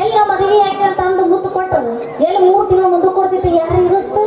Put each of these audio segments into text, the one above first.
ಎಲ್ಲ ಮದುವೆ ಯಾಕೆ ತಂದು ಮುತ್ತು ಕೊಟ್ಟರು ಎಲ್ಲ 3 ತಿಂಗಳು ಮುಂದೆ ಕೊಡ್ತಿದ್ದೆ ಯಾರು ಇರುತ್ತೆ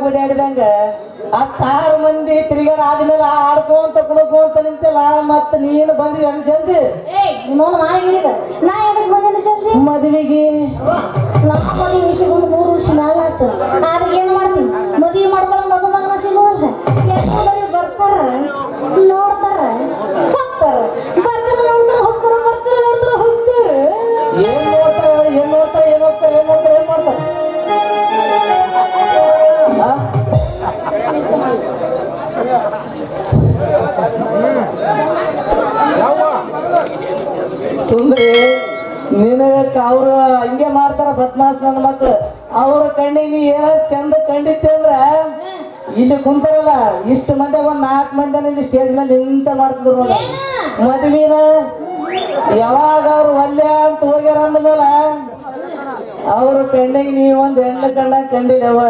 ಗುಡಿಯಾಡಿದಂಗ 6 ಮಂದಿ ತಿರುಗಾಡ ಆದ್ಮೇಲೆ ಆಡ್ಕೊಂತ ಕುಡ್ಕೊಂತ ನಿಂತಲ್ಲ ಮತ್ತ ನೀನು ಬಂದಿ ಅಂತ ಜಲ್ದಿ ಮದುವೆಗೆ ಮದುವೆ ವಿಷಯ ಒಂದು 3 ವರ್ಷ ಮ್ಯಾಲ ಆಯ್ತು ಆದ್ರೆ ಏನ್ ಮಾಡ್ತೀನಿ ಮದುವೆ ಮಾಡ್ಕೊಳ್ಳೋ ಮಗನ ಸಿಗೋಲ್ಲ ಎಷ್ಟು ಬರ್ತಾರ ನೋಡ್ತಾರ ಹೋಗ್ತಾರ ಬರ್ತಾರ ನೋಡ್ತಾರ ಹೋಗ್ತಾರ ಬರ್ತಾರ ನೋಡ್ತಾರ ಹೋಗ್ತಾರ ಏನ್ ನೋಡ್ತಾರ ಏನ್ ಮಾಡ್ತಾರ ಸುಂದ್ರಿ ನಿನಗ ಅವ್ರ ಹಂಗೆ ಮಾಡ್ತಾರ ಬದ್ಮಾಸ್ ನನ್ನ ಮಕ್ಳು ಅವ್ರ ಕಣ್ಣಿಗೆ ನೀ ಏನ ಚಂದ ಕಂಡಿತ್ತೆ ಅಂದ್ರ ಇಲ್ಲಿ ಕುಂತಾರಲ್ಲ ಇಷ್ಟು ಮಂದಿ 4 ಮಂದಿನ ಇಲ್ಲಿ ಸ್ಟೇಜ್ ಮೇಲೆ ನಿಂತ ಮಾಡ್ತಿದ್ರು ನೋಡಿ ಮದ್ವಿನ ಯಾವಾಗ ಅವ್ರು ಒಲ್ಲೆ ಅಂತ ಹೋಗ್ಯಾರ ಅಂದ್ಮೇಲೆ ಅವ್ರ ಕಣ್ಣಿಗೆ ನೀ ಒಂದ್ ಹೆಣ್ಣು ಕಣ್ಣಾಗ ಕಂಡಿಲ್ಲವ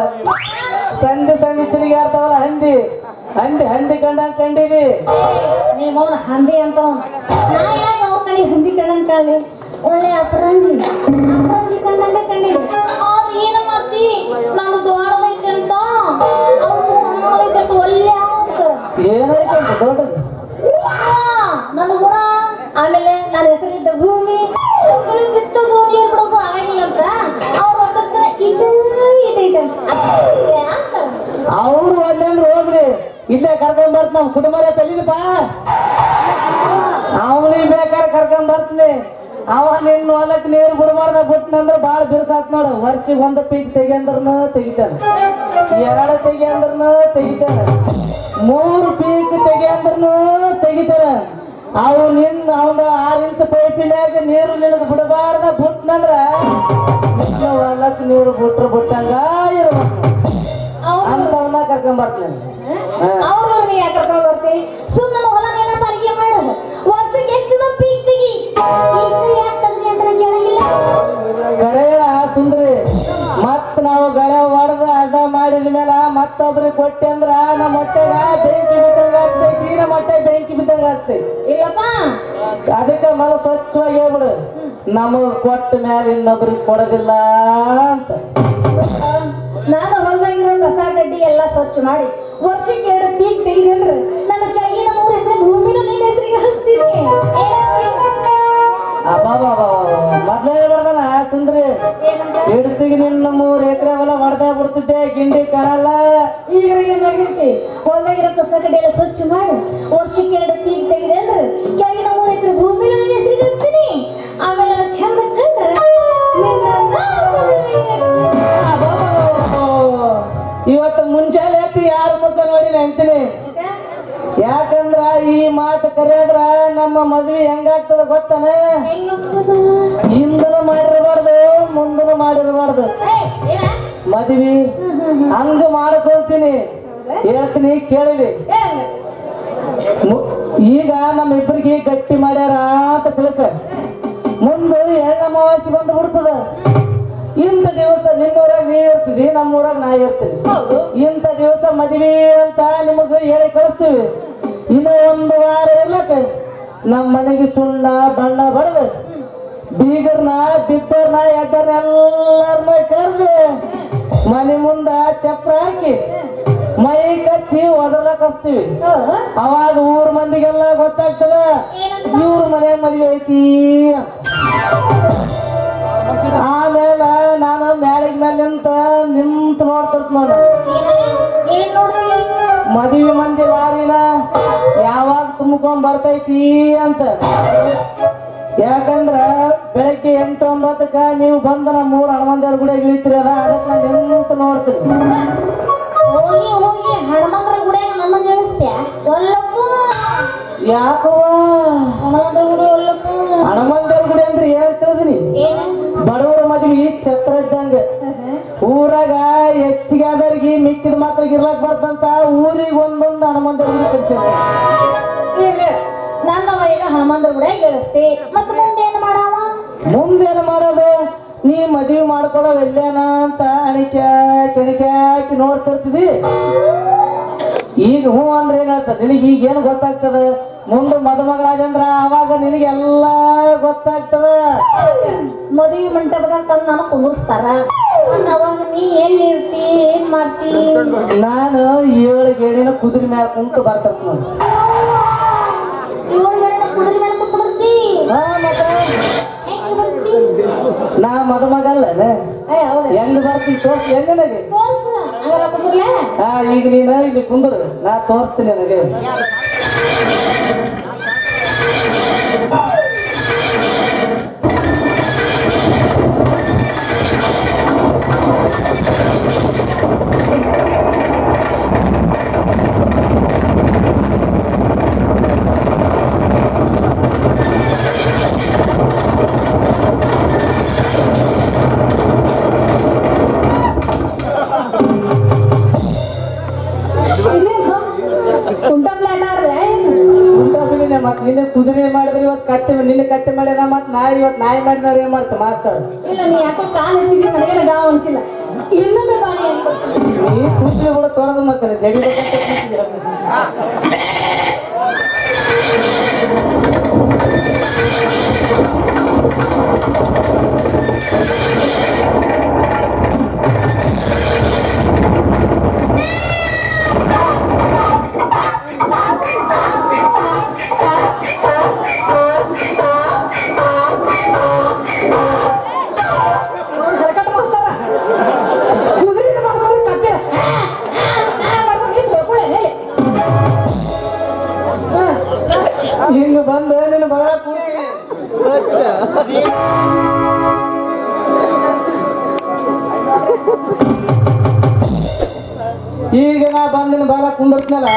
ಸಂಧಿ ತಿರುಗಾಡ್ತಾವಲ್ಲ ಹಂದಿ ಕಂಡಂಗ ಕಂಡಿವಿ ನೀವು ಹಂದಿ ಅಂತ ಅವ್ರ ಕಡೆ ಹಂದಿ ಕಂಡಂಗ ಕಾಣಿ ಒಳ್ಳೆ ಅಪರಂಜಿ ಕಂಡಂಗ ಕಂಡಿವಿ ಅವ್ರು ಏನು ಮಾಡ್ತಿ ನಮ್ದು ದೊಡ್ಡದೈತೆ ಅಂತ ಅವ್ರು ಸಣ್ಣದೈತೆ ಅಂತ ಒಳ್ಳೆ ಏನೈತೆ ದೊಡ್ಡದು ನನ್ನ ಗುಣ ಆಮೇಲೆ ನನ್ನ ಹೆಸರಿದ್ದ ಭೂಮಿ ಬಿತ್ತೋದು ನೀರು ಬಿಡೋದು ಆಗಿಲ್ಲ ಅಂತ ಅವ್ರು ಇಟ್ಟೈತೆ ಅವ್ರು ಅಲ್ಲೇ ಅಂದ್ರೆ ಹೋಗ್ರಿ ಇಲ್ಲೇ ಕರ್ಕೊಂಡ್ ಬರ್ತ ನಮ್ ಕುಟುಂಬರೇ ತಲ್ಲಿದಪ್ಪ ಅವನಿಗೆ ಬೇಕಾದ್ರೆ ಕರ್ಕೊಂಡ್ ಬರ್ತೀನಿ ಅವ ನಿನ್ನ ಹೊಲಕ್ ನೀರು ಬಿಡಬಾರ್ದ ಬಿಟ್ಟನಂದ್ರ ಬಾಳ ಬಿರ್ಸಾತ್ ನೋಡು ವರ್ಷಿಗೆ 1 ಪೀಕ್ ತೆಗಿಯಂದ್ರನು ತೆಗಿತಾನೆ 2 ತೆಗಿಯಂದ್ರನು ತೆಗಿತಾನೆ 3 ಪೀಕ್ ತೆಗಿಯಂದ್ರನು ತೆಗಿತಾನೆ ಅವು ಅವನ 6 ಇಂಚ್ ಪೈಪಿನ್ಯಾಗ ನೀರು ನಿನಗೆ ಬಿಡಬಾರ್ದ ಬಿಟ್ಟನಂದ್ರ ಹೊಲಕ್ ನೀರು ಬಿಟ್ಟಂಗ ಇರ್ಬೇಕು ಅಂತವನ್ನ ಕರ್ಕೊಂಡ್ ಬರ್ತೀನಿ ಅವ್ರವ್ರನ್ನ ಯಾಕೆ ಕರ್ಕೊಂಡ್ ಬರ್ತಿ ಸುಮ್ಮನೆ ಹೊಲ ಏನಪ್ಪ ಅಡಿಗೆ ಮಾಡೋದು ವರ್ಷಕ್ಕೆ ಎಷ್ಟು ಪೀಕ್ ತೆಗಿ ಎಷ್ಟು ಯಾಕೆ ತೆಗ್ದಿ ಅಂತ ಕೇಳಂಗಿಲ್ಲ ಕರೆಯ ಸುಂದ್ರಿ ಮತ್ ನಾವು ಗಳೆ ಹೊಡೆದ ಅದ ಮಾಡಿದ ಮೇಲೆ ಮತ್ತೊಬ್ರಿಗೆ ಕೊಟ್ಟೆ ಅಂದ್ರ ನಮ್ಮ ಹೊಟ್ಟೆಗ ಬೆಂಕಿ ಬಿದ್ದಂಗ ಆಗ್ತೈತಿ ನಮ್ಮ ಹೊಟ್ಟೆ ಬೆಂಕಿ ಬಿದ್ದಂಗ ಆಗ್ತೈತಿ ಇಲ್ಲಪ್ಪ ಅದಕ್ಕೆ ಮಲ ಸ್ವಚ್ಛವಾಗಿ ಹೇಳ್ಬಿಡು ನಮಗ್ ಕೊಟ್ಟ ಮ್ಯಾಲ ಇನ್ನೊಬ್ರಿಗೆ ಕೊಡೋದಿಲ್ಲ ಅಂತ ನಾನು ಹೊಲದಾಗಿರೋ ಕಸ ಗಡ್ಡಿ ಎಲ್ಲ ಸ್ವಚ್ಛ ಮಾಡಿ ವರ್ಷಕ್ಕೆ 2 ಪೀಕ್ ತೆಗೆದ್ರೆ ನಮ್ಮ ಕೆಳಗಿನ 3 ಎಕರೆ ಭೂಮಿನ ನಿನ್ನ ಹೆಸರಿಗೆ ಹಚ್ತೀನಿ ಮೊದ್ಲೇ ಹೇಳ್ಬಾರ್ದಲ್ಲ ಸುಂದ್ರಿ ಹಿಡ್ತಿಗೆ ನಿನ್ನ 3 ಎಕರೆ ಹೊಲ ಹೊಡೆದ ಬಿಡ್ತಿದ್ದೆ ಗಿಂಡಿ ಕಾಣಲ್ಲ ಈಗ ಏನಾಗೈತಿ ಹೊಲದಾಗಿರೋ ಕಸ ಗಡ್ಡಿ ಎಲ್ಲ ಸ್ವಚ್ಛ ಮಾಡಿ ವರ್ಷಕ್ಕೆ 2 ಪೀಕ್ ತೆಗೆದ್ರೆ ಕೆಳಗಿನ 3 ಎಕರೆ ಭೂಮಿನ ನಿನ್ನ ಹೆಸರಿಗೆ ಹಚ್ತೀನಿ ಆಮೇಲೆ ಚಂದ ಕಂಡ್ರೆ ಇವತ್ತು ಮುಂಚೆಲೆ ಎತ್ತಿ ಯಾರ ಮುಖ ನೋಡಿ ಅಂತೀನಿ ಯಾಕಂದ್ರ ಈ ಮಾತು ಕರೆಯದ್ರ ನಮ್ಮ ಮದ್ವಿ ಹೆಂಗಾಗ್ತದ ಗೊತ್ತಾನ ಹಿಂದನು ಮಾಡಿರಬಾರ್ದು ಮುಂದನು ಮಾಡಿರಬಾರ್ದು ಮದ್ವಿ ಹಂಗ ಮಾಡ್ಕೊಂತೀನಿ ಹೇಳ್ತೀನಿ ಕೇಳಿವಿ ಈಗ ನಮ್ಮ ಇಬ್ಬರಿಗೆ ಗಟ್ಟಿ ಮಾಡ್ಯಾರ ಅಂತ ತಿಳ್ಕ ಮುಂದೆ ಎಳ್ಳಮಾವಾಸ್ಯೆ ಬಂದು ಬಿಡ್ತದ ಇಂಥ ದಿವಸ ನಿನ್ನೂರಾಗ ನೀ ಇರ್ತೀವಿ ನಮ್ಮೂರಾಗ ನಾ ಇರ್ತೀವಿ ಇಂಥ ದಿವಸ ಮದ್ವಿ ಅಂತ ನಿಮಗ ಹೇಳಿ ಕಳಿಸ್ತೀವಿ ಇನ್ನು 1 ವಾರ ಇರ್ಲಕ್ಕ ನಮ್ಮ ಮನೆಗೆ ಸುಣ್ಣ ಬಣ್ಣ ಬಡದು ಬೀಗರ್ನ ಬಿದ್ದರ್ನ ಎದ್ದರ್ನ ಎಲ್ಲರನ್ನ ಕರ್ದು ಮನೆ ಮುಂದ ಚಪ್ರ ಹಾಕಿ ಮೈ ಕಚ್ಚಿ ಒದರ್ಲಕ್ ಹಚ್ತೀವಿ ಅವಾಗ ಊರ್ ಮಂದಿಗೆಲ್ಲ ಗೊತ್ತಾಗ್ತದ ಇವ್ರ ಮನೆ ಮದ್ವೆ ಐತಿ ಆಮೇಲೆ ನಾನು ಮ್ಯಾಳಿಗೆ ಮೇಲೆ ನಿಂತು ನೋಡ್ತಿರ್ತ ನೋಡ ಏನ್ ನೋಡ್ತಿ ಮದುವೆ ಮಂದಿ ಲಾರಿನ ಯಾವಾಗ ತುಂಬಿಕೊಂಡ್ ಬರ್ತೈತಿ ಅಂತ. ಯಾಕಂದ್ರ ಬೆಳಗ್ಗೆ 8-9ಕ್ಕ ನೀವು ಬಂದ ನಮ್ಮ ಊರ್ ಹನುಮಂದರ ಗುಡಿಯಾಗ ಇಳಿತೀರಲ್ಲ, ಅದಕ್ಕೆ ನಾನು ನಿಂತು ನೋಡ್ತೀನಿ. ಹೋಗಿ ಹೋಗಿ ಹನುಮಂತರ ಗುಡಿಯಾಗ ನಮ್ಮ ಇಳಿಸ್ತ್ಯಾ? ಒಲ್ಲಪ್ಪು ಯಾಕವ್ವ ಹನುಮಂತರ ಗುಡಿ ಒಲ್ಲಪ್ಪು. ಹನುಮಂದರ ಗುಡಿ ಅಂದ್ರೆ ಏನ್ ತಿಳಿದಿನಿ? ಬಡವರ ಮದ್ವಿ ಛತ್ರ ಇದ್ದಂಗ. ಊರಾಗ ಹೆಚ್ಚಿಗೆ ಆದವ್ರಿಗೆ ಮಿಕ್ಕಿದ ಮಕ್ಳಿಗೆ ಇರ್ಲಕ್ ಬರ್ತಂತ ಊರಿಗೆ ಒಂದೊಂದು ಹನುಮಂದರ ಗುಡಿ ಕಟ್ಸಿರ್ತಾರೆ. ನನ್ನ ಈಗ ಹನುಮಂತರ ಗುಡಿಯಾಗ ಇಳಿಸ್ತಿ, ಮತ್ತೆ ಮುಂದೇನು ಮಾಡಾವ? ಮುಂದೇನು ಮಾಡೋದು? ನೀ ಮದ್ವಿ ಮಾಡ್ಕೊಳ್ಳೋ ಎಲ್ಲೇನ ಅಂತ ಅಣಿಕೆ ನೋಡ್ತಿರ್ತಿದಿ. ಈಗ ಹ್ಞೂ ಅಂದ್ರೆ ಏನ್ ಹೇಳ್ತದೆ ನಿನಗೆ? ಈಗೇನು ಗೊತ್ತಾಗ್ತದ? ಮುಂದೆ ಮದುಮಗಳಾದಂದ್ರ ಅವಾಗ ನಿನಗೆಲ್ಲ ಗೊತ್ತಾಗ್ತದ. ಮದುವೆ ಮಂಟಪದಾಗ ತಂದು ನಾನು ಕುಂದಿರ್ಸ್ತಾರ. ಅವಾಗ ನೀ ಎಲ್ಲಿ ಇರ್ತಿ, ಏನ್ ಮಾಡ್ತಿ? ನಾನು 7 ಗೇಣಿನ ಕುದುರೆ ಮ್ಯಾಲ ಕುಂತು ಬರ್ತಾರ ನೋಡಿ. 7 ಗೇಣಿನ ಕುದುರೆ ಮೇಲೆ ಕುಂತು ಬರ್ತಿ? ಹೆಂಗ್ ಬರ್ತಿ? ನಾ ಮದುಮಗಲ್ಲ ಹೆಂಗ್ ಬರ್ತಿ ತೋರ್ಸಿ ಹೆಂಗ ನನಗೆ? ಈಗ ನೀನ ಇಲ್ಲಿ ಕುಂದ್ರು, ನಾ ತೋರಿಸ್ತೀನಿ ನನಗೆ. ಮತ್ ನಿನ್ನೆ ಕುದುರೆ ಮಾಡಿದ್ರೆ ಇವತ್ತು ಕಟ್ಟೆ, ನಿನ್ನೆ ಕಟ್ಟೆ ಮಾಡ್ಯಾರ, ಮತ್ ನಾಯಿ ಇವತ್ತು ನಾಯಿ ಮಾಡಿದಾರ. ಏನ್ ಮಾಡ್ತ ಮಾಸ್ತರ್? ಇಲ್ಲ ನೀ ಯಾಕೋ ಕಾಲ್ ಎತ್ತಿದ್ದಿ, ನನಗೆಲ್ಲ ಗಾವ್ ಅನ್ಸಿಲ್ಲ. ಇನ್ನೊಮ್ಮೆ ಬಾಳಿ ಈ ಕುದುರೆ ಕೂಡ ತೊರೆದು ಮತ್ತೆ ಜಡಿ ಹಿಂಗ ಬಂದು ನಿನ್ನ ಬಗಳ ಕೂಡ್ತೀನಿ. ಈಗ ನಾ ಬಂದಿನ ಬಾಲ ಕುಂದಿರ್ತೀನಲ್ಲ,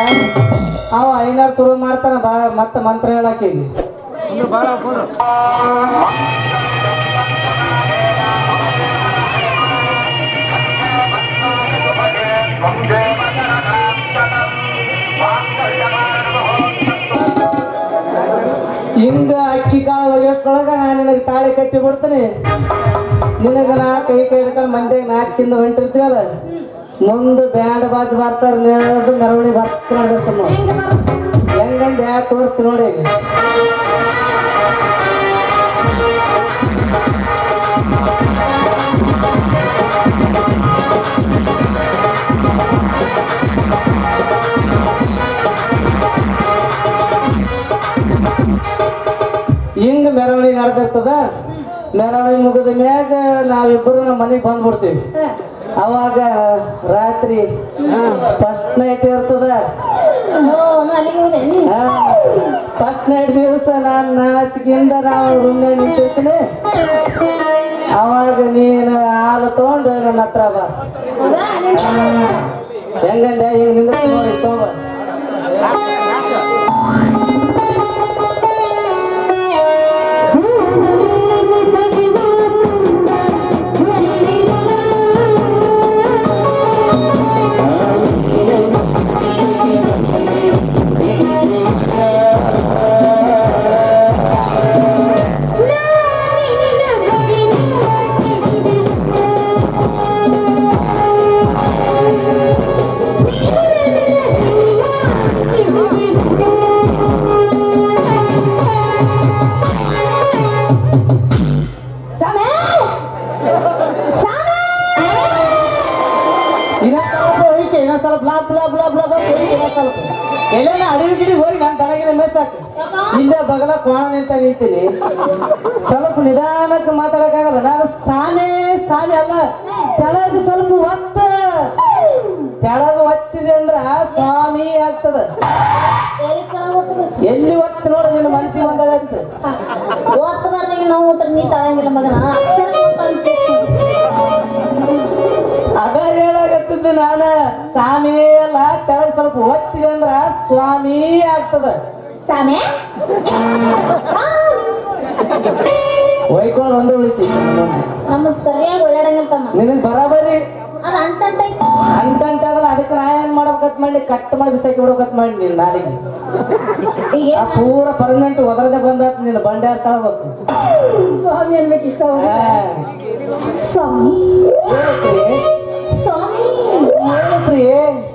ಅವ 500 ಶುರು ಮಾಡ್ತಾನ ಮತ್ತೆ ಮಂತ್ರ ಹೇಳಕ್ಕೆ. ಹಿಂಗ ಅಕ್ಕಿ ಕಾಳು ಒಗೆಷ್ಟೊಳಗ ನಾನು ನಿನಗೆ ತಾಳಿ ಕಟ್ಟಿ ಬಿಡ್ತೀನಿ. ನಿನಗ ನಾ ಕೈ ಹಿಡ್ಕೊಂಡು ಮಂದಿಗೆ ನಾಚಿಕಿಂದ ಹೊಂಟಿರ್ತೀವಲ್ಲ, ಮುಂದೆ ಬ್ಯಾಂಡ್ ಬಾಜ್ ಬರ್ತಾರ, ಮೆರವಣಿಗೆ ಬರ್ತಿರ್ತಾನ. ಹೆಂಗಂದ್ ಯಾಕೆ ತೋರಿಸ್ತಿ ನೋಡಿ. ಹಿಂಗ ಮೆರವಣಿಗೆ ನಡೆದಿರ್ತದ. ಮೆರವಣಿಗೆ ಮುಗಿದ ಮ್ಯಾಗ ನಾವಿಬ್ಬರು ನಮ್ಮ ಮನೆಗೆ ಬಂದ್ಬಿಡ್ತೀವಿ. ಅವಾಗ ರಾತ್ರಿ ಫಸ್ಟ್ ನೈಟ್ ಇರ್ತದ. ಫಸ್ಟ್ ನೈಟ್ ದಿವಸ ನಾನು ನಾಚಿಕೆಯಿಂದ ನಾವು ರೂಮ್ನಾಗ ನಿಂತಿರ್ತೀನಿ. ಅವಾಗ ನೀನು ಹಾಲು ತಗೊಂಡು ನನ್ನ ಹತ್ರ ಬಾ. ಹೆಂಗಂದೆ ಹಿಂಗ ನಿಂದ ನೋಡಿ ತಗೊಂಬ. ಎಲ್ಲೇನ ಅಡಿಗೆ ಗಿಡಿ ಹೋಗಿ ನಾನು ತನಗಿನ ಮೇಸಾಕ ಇಲ್ಲೇ ಬಗಲ ಕೋಣ ನಿಂತೀನಿ. ಸ್ವಲ್ಪ ನಿಧಾನಕ್ಕೆ ಮಾತಾಡಕ್ಕಾಗಲ್ಲ. ನಾನು ಸಾಮೆ ಅಲ್ಲ, ಕೆಳಗೆ ಸ್ವಲ್ಪ ಒತ್ತ, ಕೆಳಗೆ ಒತ್ತಿದೆ ಸ್ವಾಮಿ ಆಗ್ತದ. ಎಲ್ಲಿ ಕೆಳಗ್ ಹೋಗ್ತದೆ? ಎಲ್ಲಿ ಒತ್ತು ನೋಡು ನಿನ್ನ ಮನಸ್ಸಿಗೆ ಬಂದಾಗತ್ತ. ಓದ್ಬಾರ್ದಾಗ ನಾವು ಓದ್ರ ನೀ ತಳಂಗಿಲ್ಲ ಮಗನ ಅಕ್ಷರ ಗೊತ್ತಂತೆ. ಅದ ಹೇಳಾಗತ್ತಿದ್ದು ನಾನ ಸ್ವಾಮಿ ಅಲ್ಲ ಕೆಳಗೆ ಸ್ವಲ್ಪ ಒತ್ತಿದೆ ಅಂದ್ರ ಸ್ವಾಮಿ ಆಗ್ತದ. ಸಾಮೆ ಒಯ್ಕೊಂಡು ಒಂದೇ ಉಳಿತಿ ನಮಗ್ ಸರಿಯಾಗಿ ಒಳ್ಳೆಡಂಗಂತಮ್ಮ. ನಿನಗ್ ಬರಾಬರಿ ಅದು ಅಂಟಂಟೈತಿ. ಅಂಟಂಟಾಗಲ್ಲ. ಅದಕ್ಕೆ ನಾ ಏನ್ ಮಾಡ್ಬೇಕತ್ ಮಾಡಿ ಕಟ್ ಮಾಡಿ ಬಿಸಾಕಿ ಬಿಡ್ಬೇಕತ್ ಮಾಡಿ ನೀನ್ ನಾಲಿಗೆ ಈಗ ಆ ಪೂರ ಪರ್ಮನೆಂಟ್ ಒದರದೆ ಬಂದಾತ್ ನೀನು ಬಂಡೆ ತಳಬೇಕು. ಸ್ವಾಮಿ ಅನ್ಬೇಕು ಇಷ್ಟ. ಸ್ವಾಮಿ ಸ್ವಾಮಿ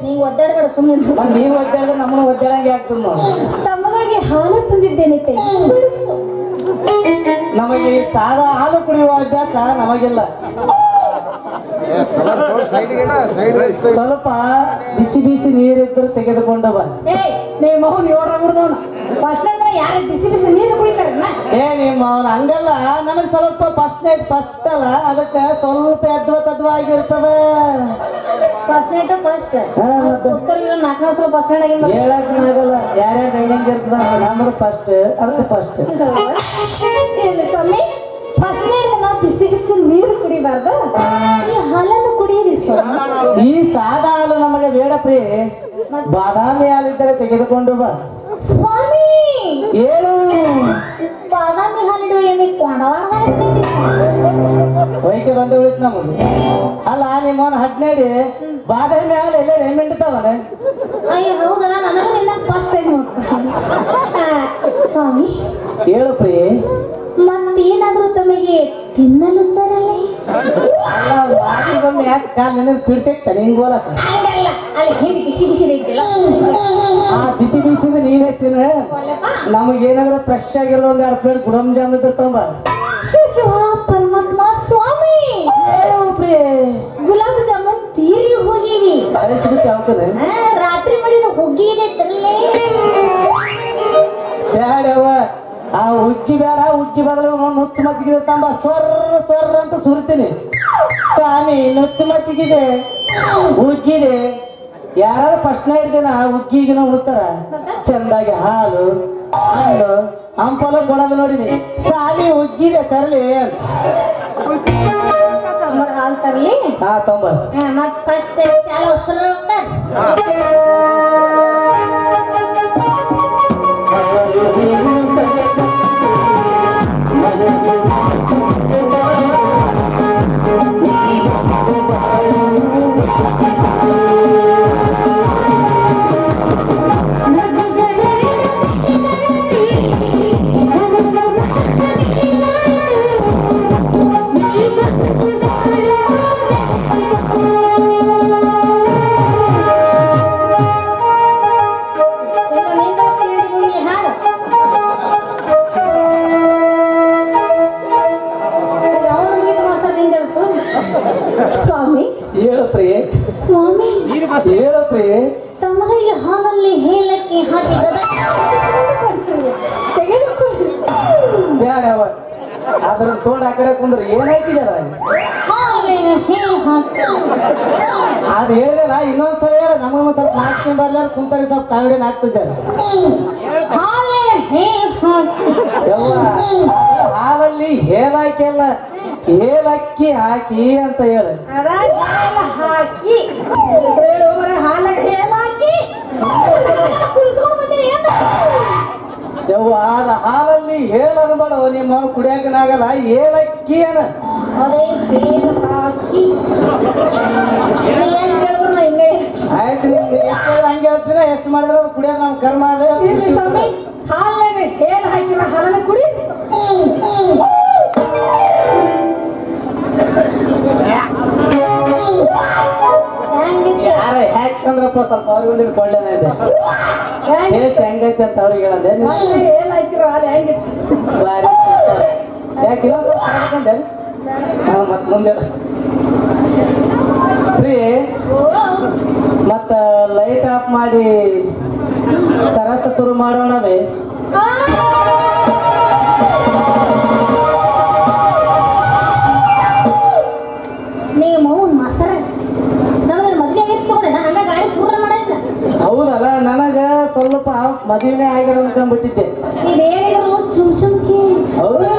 ನೀವ್ ಒದ್ದಾಡಬೇಡ ಸುಮ್ಮನೆ. ನೀವ್ ಒದ್ದಾಡಿದ್ರೆ ನಮ್ಮನ್ನ ಒದ್ದಾಡಂಗೆ ಆಗ್ತದ ನೋಡಿ. ತಮ್ಮಗಾಗಿ ಹಾಲು ತಂದಿದ್ದೇನೈತೆ ಬಿಡಿಸು. ನಮಗೆ ಸಾದಾ ಹಾಲು ಕುಡಿಯುವ ಅಭ್ಯಾಸ ನಮಗಿಲ್ಲ. ಸ್ವಲ್ಪ ಬಿಸಿ ಬಿಸಿ ನೀರಿದ್ರು ತೆಗೆದುಕೊಂಡು ಬಾ. ನಿಮ್ಮ ಮಗನ್ ನೋಡ್ಬಿಡ್ದವನು ಫಸ್ಟ್ ಅಂದ್ರೆ ಯಾರ ಬಿಸಿ ಬಿಸಿ ನೀರು ಕುಡಿತಾರಲ್ಲ. ನಿಮ್ಮ ಅವನ ಹಂಗಲ್ಲ. ನನಗ್ ಸ್ವಲ್ಪ ಫಸ್ಟ್ ನೈಟ್ ಫಸ್ಟ್ ಅಲ್ಲ, ಅದಕ್ಕೆ ಸ್ವಲ್ಪ ತದ್ವ ಆಗಿರ್ತದ. ಫಸ್ಟ್ ನೈಟ್ ಫಸ್ಟ್ ನಾಲ್ಕನೇ ಸಲ ಫಸ್ಟ್ ನೈಟ್ ಆಗಿಲ್ಲ ಹೇಳಕ್ ಆಗಲ್ಲ. ಯಾರ್ಯಾರು ಹೆಂಗೆ ಇರ್ತದ. ನಮ್ದು ಫಸ್ಟ್ ಅದಕ್ಕೆ ಫಸ್ಟ್. ಇಲ್ಲ ಸ್ವಾಮಿ ಫಸ್ಟ್ ನೈಟ್ ನಾವು ಬಿಸಿ ಬಿಸಿ ನೀರು ಕುಡಿಬಾರ್ದು, ಈ ಹಾಲನ್ನು ಕುಡಿಯಿರಿ ಸ್ವಾಮಿ. ಈ ಸಾದಾ ಹಾಲು ನಮಗೆ ಬೇಡ ಪ್ರಿಯ. ಬಾದಾಮಿ ಹಾಲಿದ್ದರೆ ತೆಗೆದುಕೊಂಡು ಬಾ. ಸ್ವಾಮಿ ಏನು ಬಾದಾಮಿ ಹಾಲಿಡುವ ಏನೇ ಕೊಂಡವಾಡ ವೈಕೆ ಬಂದು ಉಳಿತು ನಮಗೆ. ಅಲ್ಲ ನಿಮ್ಮವನ ಹಡ್ನೇಡಿ ಬಾದಾಮಿ ಹಾಲು ಎಲ್ಲ ರೆಮಿಂಡ್ತಾವಲ್ಲ. ಅಯ್ಯೋ ಹೌದಲ್ಲ, ನನಗೂ ನಿನ್ನ ಫಸ್ಟ್ ಟೈಮ್ ನೋಡ್ತೀನಿ. ಸ್ವಾಮಿ ಹೇಳು ಪ್ರಿಯ. ಮತ್ತೇನಾದ್ರೂ ತಮಗೆ ತಿನ್ನಲು ತರಲಿ? ಅಲ್ಲ ಬಾಗಿಗೊಮ್ಮೆ ಯಾಕೆ ಕಾಲು ನೆನದು ಪಿಡ್ಸಿಕ್ತಾನೆ ಹಿಂಗ್ ಗೋಲಕ್ಕ. ಹಂಗಲ್ಲ, ಅಲ್ಲಿ ಹಿಂದೆ ಬಿಸಿ ಬಿಸಿ ಐತಿಲ್ಲ. ಆ ಬಿಸಿ ಬಿಸಿದ ನೀನೇ ತಿನ್ನ. ನಮಗೇನಾದ್ರೂ ಫ್ರೆಶ್ ಆಗಿರೋದು ಒಂದ್ 2 ಪ್ಲೇಟ್ ಗುಲಾಬ್ ಜಾಮೂನ್ ಇದ್ರೆ ತೊಂಬ. ಶಿವ ಪರಮಾತ್ಮ ಸ್ವಾಮಿ ಪ್ರಿಯ ಗುಲಾಬ್ ಜಾಮೂನ್ ತೀರಿ ಹೋಗಿವಿ. ಅಳಿಸ್ಬಿಟ್ಟು ಯಾವ್ತದೆ ರಾತ್ರಿ ಮಾಡಿದ ಹುಗ್ಗಿದೆ ತರಲೇ. ಬೇಡವ ಆ ಉಕ್ಕಿ ಬೇಡ. ಉಕ್ಕಿ ಬದಲು ನುಚ್ಚು ಮಚ್ಚಿಗಿದೆ ತಂಬ. ಸ್ವರ್ರ ಅಂತ ಸುರಿತೀನಿ. ಸ್ವಾಮಿ ನುಚ್ಚು ಮಚ್ಚಿಗಿದೆ ಉಗ್ಗಿದೆ. ಯಾರು ಫಸ್ಟ್ ನೈಟ್ ಉಗ್ಗಿಗಿನ ಉಡ್ತಾರ ಚಂದಾಗಿ ಹಾಲು ಹಣ್ಣು ಹಂಪಲ ಕೊಡೋದು ನೋಡಿನಿ. ಸ್ವಾಮಿ ಉಗ್ಗಿದೆ ತರಲಿ ಹಾಲು ತರಲಿ. ಹಾ ತೊಂಬ. ಮತ್ ಫಸ್ಟ್ ಚಾಲ ಉಸಿರು ಸ್ವಾಮಿ. ಹೇಳು ಪ್ರಿಯೆ. ಸ್ವಾಮಿ ಹೇಳು ಪ್ರಿಯೆ. ತಮಗೆ ಹಾಲಲ್ಲಿ ಹೇಳಕ್ಕೆ ಹಾಕಿ ತೆಗೆದುಕೊಳ್ಳಿ. ಬೇಡವ ಅದ್ರ ತೋಡ್ ಆ ಕಡೆ ಕುಂದ್ರೆ ಏನಾಯ್ತಿದೆ ಅದು ಹೇಳಿದಲ್ಲ. ಇನ್ನೊಂದ್ಸಲ ಹೇಳ. ನಮಗ ಸ್ವಲ್ಪ ನಾಲ್ಕು ಬರ್ಲಾರ ಕುಂತಾರೆ ಸ್ವಲ್ಪ ಕಾಮಿಡಿ ನಾಗ್ತಿದ್ದಾರೆ. ಹಾಲಲ್ಲಿ ಹೇಳಾಕಿ ಅಲ್ಲ ಏಲಕ್ಕಿ ಹಾಕಿ ಅಂತ ಹೇಳು. ಹಾಕಿ ಯವ್ವ ಅದ ಹಾಲಲ್ಲಿ ಹೇಳನು ಬೇಡ. ನಿಮ್ಮ ಕುಡಿಯಾಕನಾಗಲ್ಲ ಏಲಕ್ಕಿ ಅನ. ಅದೇ ಹಾಕಿ ಆಯ್ತು ನಿಮ್ಗೆ ಎಷ್ಟು ಹಂಗೆ ಹೇಳ್ತೀರ. ಎಷ್ಟು ಮಾಡಿದ್ರೆ ಅದು ಕುಡಿಯೋದು ನಮ್ಮ ಕರ್ಮ. ಅದೇ ಹಾಲಲ್ಲಿ ಹೇಳ ಹಾಕಿರೋ ಹಾಲನ್ನ ಕುಡಿ. ಯಾರ ಯಾಕಂದ್ರಪ್ಪ ಸ್ವಲ್ಪ ಅವ್ರಿಗೆ ಒಂದಿಟ್ಟು ಕೊಳ್ಳೇನ ಇದೆ. ಟೇಸ್ಟ್ ಹೆಂಗೈತೆ ಅಂತ ಅವ್ರಿಗೆ ಹೇಳದೆ. ಯಾಕೆ ಮತ್ ಮುಂದೆ ಫ್ರೀ ಮತ್ತ ಲೈಟ್ ಆಫ್ ಮಾಡಿ ಸರಸ ಶುರು ಮಾಡೋಣವೇ? ಸ್ವಲ್ಪ ಮದುವೆನೇ ಆಗ್ಯಾರ ಅನ್ಕೊಂಡ್ಬಿಟ್ಟಿದ್ದೆ. ಇದೇನಿದ್ರು ಚುಮ್ಕಿ ಹೌದಾ?